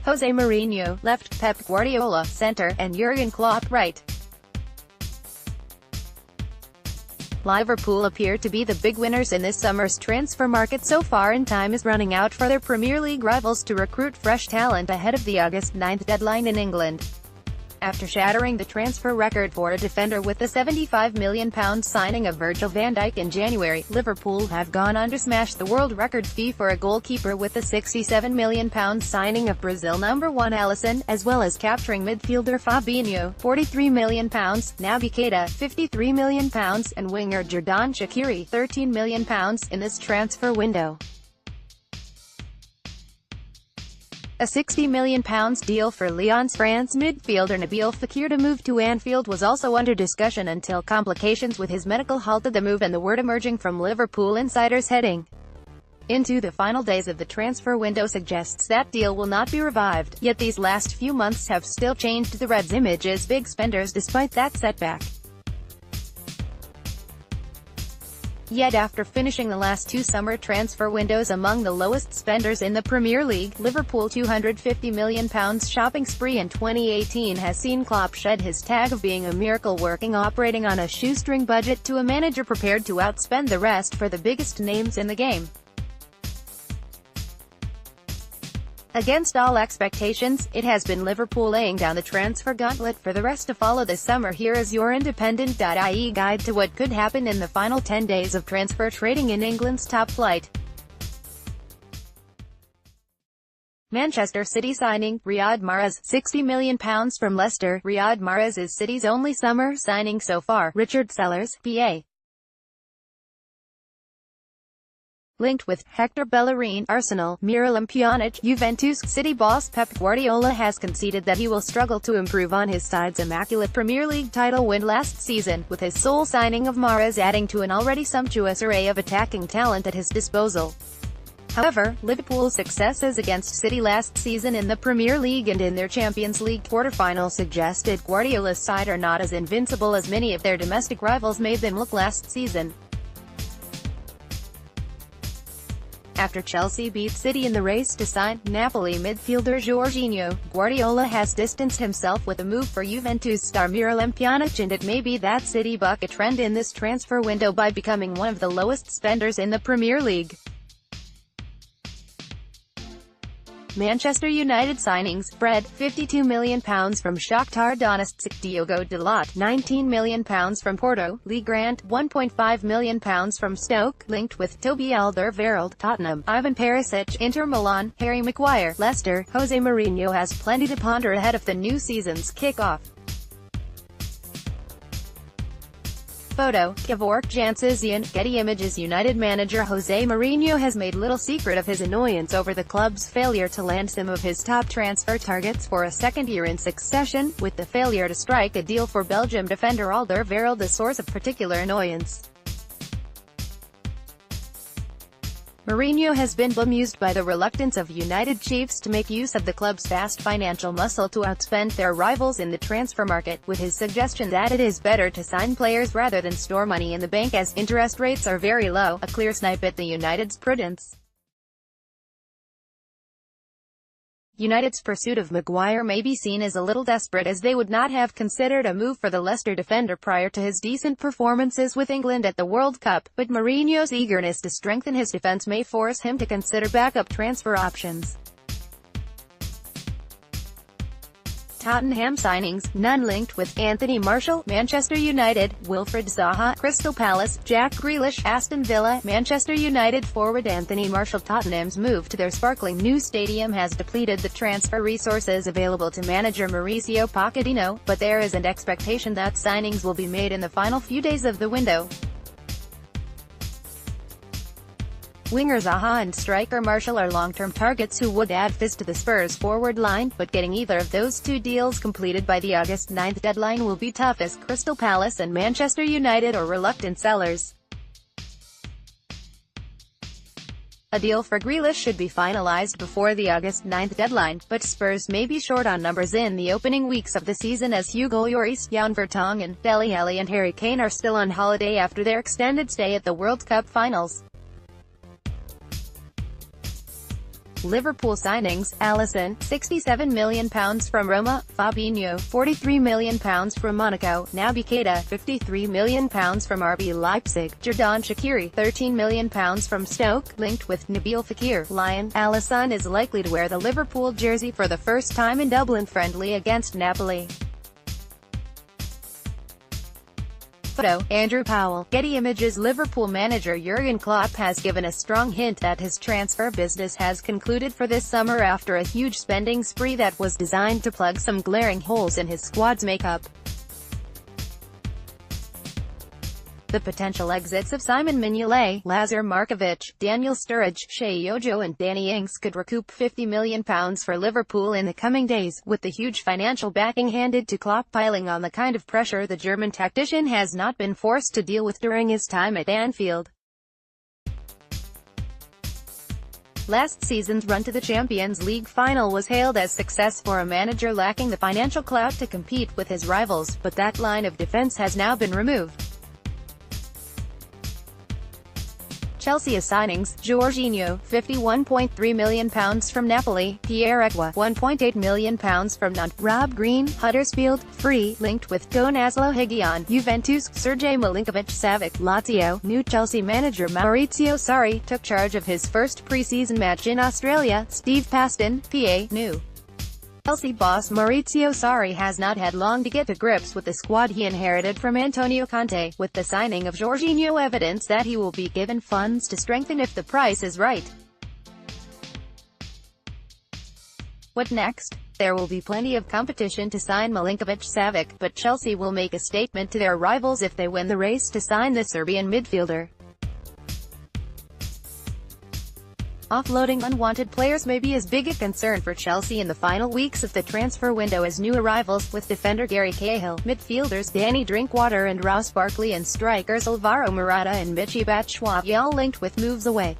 Jose Mourinho, left, Pep Guardiola, center, and Jurgen Klopp, right. Liverpool appear to be the big winners in this summer's transfer market so far, and time is running out for their Premier League rivals to recruit fresh talent ahead of the August 9th deadline in England. After shattering the transfer record for a defender with the £75 million signing of Virgil van Dijk in January, Liverpool have gone on to smash the world record fee for a goalkeeper with the £67 million signing of Brazil No.1 Alisson, as well as capturing midfielder Fabinho, £43 million, Naby Keita, £53 million, and winger Xherdan Shaqiri, £13 million, in this transfer window. A £60 million deal for Lyon's France midfielder Nabil Fekir to move to Anfield was also under discussion until complications with his medical halted the move, and the word emerging from Liverpool insiders heading into the final days of the transfer window suggests that deal will not be revived. Yet these last few months have still changed the Reds' image as big spenders despite that setback. Yet after finishing the last two summer transfer windows among the lowest spenders in the Premier League, Liverpool's £250 million shopping spree in 2018 has seen Klopp shed his tag of being a miracle worker operating on a shoestring budget to a manager prepared to outspend the rest for the biggest names in the game. Against all expectations, it has been Liverpool laying down the transfer gauntlet for the rest to follow this summer. Here is your independent.ie guide to what could happen in the final 10 days of transfer trading in England's top flight. Manchester City signing Riyad Mahrez, £60 million from Leicester. Riyad Mahrez is City's only summer signing so far. Richard Sellers, PA. Linked with Hector Bellerin, Arsenal, Miralem Pjanic, Juventus. City boss Pep Guardiola has conceded that he will struggle to improve on his side's immaculate Premier League title win last season, with his sole signing of Mahrez adding to an already sumptuous array of attacking talent at his disposal. However, Liverpool's successes against City last season in the Premier League and in their Champions League quarter-final suggested Guardiola's side are not as invincible as many of their domestic rivals made them look last season. After Chelsea beat City in the race to sign Napoli midfielder Jorginho, Guardiola has distanced himself with a move for Juventus star Miralem Pjanic, and it may be that City buck a trend in this transfer window by becoming one of the lowest spenders in the Premier League. Manchester United signings: Fred, £52 million from Shakhtar Donetsk. Diogo Dalot, £19 million from Porto. Lee Grant, £1.5 million from Stoke, linked with Toby Alderweireld, Tottenham. Ivan Perisic, Inter Milan. Harry Maguire, Leicester. Jose Mourinho has plenty to ponder ahead of the new season's kick-off. Photo: Gevorg Jansizian. Getty Images. United manager Jose Mourinho has made little secret of his annoyance over the club's failure to land some of his top transfer targets for a second year in succession, with the failure to strike a deal for Belgium defender Alderweireld a source of particular annoyance. Mourinho has been bemused by the reluctance of United chiefs to make use of the club's vast financial muscle to outspend their rivals in the transfer market, with his suggestion that it is better to sign players rather than store money in the bank as interest rates are very low, a clear snipe at the United's prudence. United's pursuit of Maguire may be seen as a little desperate, as they would not have considered a move for the Leicester defender prior to his decent performances with England at the World Cup, but Mourinho's eagerness to strengthen his defence may force him to consider backup transfer options. Tottenham signings: none linked with Anthony Martial, Manchester United. Wilfried Zaha, Crystal Palace. Jack Grealish, Aston Villa. Manchester United forward Anthony Martial. Tottenham's move to their sparkling new stadium has depleted the transfer resources available to manager Mauricio Pochettino, but there is an expectation that signings will be made in the final few days of the window. Winger Zaha and striker Martial are long-term targets who would add fizz to the Spurs' forward line, but getting either of those two deals completed by the August 9th deadline will be tough, as Crystal Palace and Manchester United are reluctant sellers. A deal for Grealish should be finalized before the August 9th deadline, but Spurs may be short on numbers in the opening weeks of the season, as Hugo Lloris, Jan Vertonghen, Dele Alli and Harry Kane are still on holiday after their extended stay at the World Cup finals. Liverpool signings: Alisson, £67 million from Roma; Fabinho, £43 million from Monaco; Naby Keita, £53 million from RB Leipzig; Xherdan Shaqiri, £13 million from Stoke, linked with Nabil Fekir. Lyon: Alisson is likely to wear the Liverpool jersey for the first time in Dublin friendly against Napoli. Photo: Andrew Powell. Getty Images. Liverpool manager Jurgen Klopp has given a strong hint that his transfer business has concluded for this summer after a huge spending spree that was designed to plug some glaring holes in his squad's makeup. The potential exits of Simon Mignolet, Lazar Markovic, Daniel Sturridge, Shea Ojo and Danny Ings could recoup £50 million for Liverpool in the coming days, with the huge financial backing handed to Klopp piling on the kind of pressure the German tactician has not been forced to deal with during his time at Anfield. Last season's run to the Champions League final was hailed as success for a manager lacking the financial clout to compete with his rivals, but that line of defense has now been removed. Chelsea signings: Jorginho, £51.3 million from Napoli; Pierre-Emerick, £1.8 million from Nantes; Rob Green, Huddersfield, free, linked with Don Laszlo Higuain; Juventus; Sergej Milinkovic-Savic, Lazio. New Chelsea manager Maurizio Sarri took charge of his first pre-season match in Australia. Steve Paston, PA. New Chelsea boss Maurizio Sarri has not had long to get to grips with the squad he inherited from Antonio Conte, with the signing of Jorginho evidence that he will be given funds to strengthen if the price is right. What next? There will be plenty of competition to sign Milinkovic-Savic, but Chelsea will make a statement to their rivals if they win the race to sign the Serbian midfielder. Offloading unwanted players may be as big a concern for Chelsea in the final weeks of the transfer window as new arrivals, with defender Gary Cahill, midfielders Danny Drinkwater and Ross Barkley and strikers Alvaro Morata and Michy Batshuayi all linked with moves away.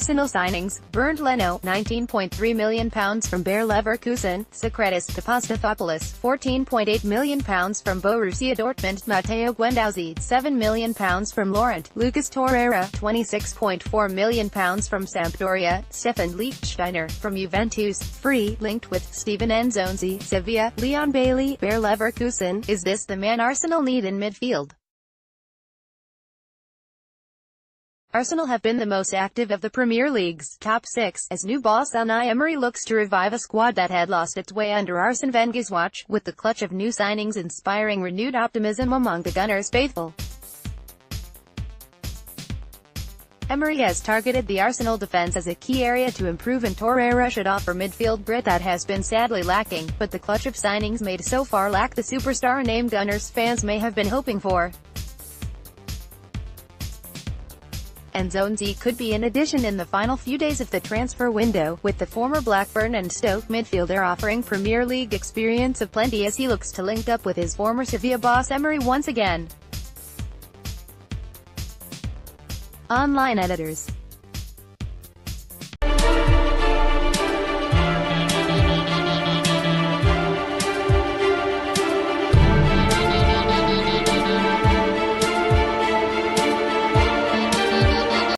Arsenal signings: Bernd Leno, £19.3 million from Bayer Leverkusen; Socrates Papastathopoulos, £14.8 million from Borussia Dortmund; Matteo Guendouzi, £7 million from Lorient; Lucas Torreira, £26.4 million from Sampdoria; Stefan Lichtsteiner, from Juventus, free, linked with Steven Nzonzi, Sevilla; Leon Bailey, Bayer Leverkusen. Is this the man Arsenal need in midfield? Arsenal have been the most active of the Premier League's top six, as new boss Unai Emery looks to revive a squad that had lost its way under Arsene Wenger's watch, with the clutch of new signings inspiring renewed optimism among the Gunners' faithful. Emery has targeted the Arsenal defence as a key area to improve, and Torreira should offer midfield grit that has been sadly lacking, but the clutch of signings made so far lack the superstar name Gunners fans may have been hoping for. Nzonzi could be an addition in the final few days of the transfer window, with the former Blackburn and Stoke midfielder offering Premier League experience aplenty as he looks to link up with his former Sevilla boss Emery once again. Online editors.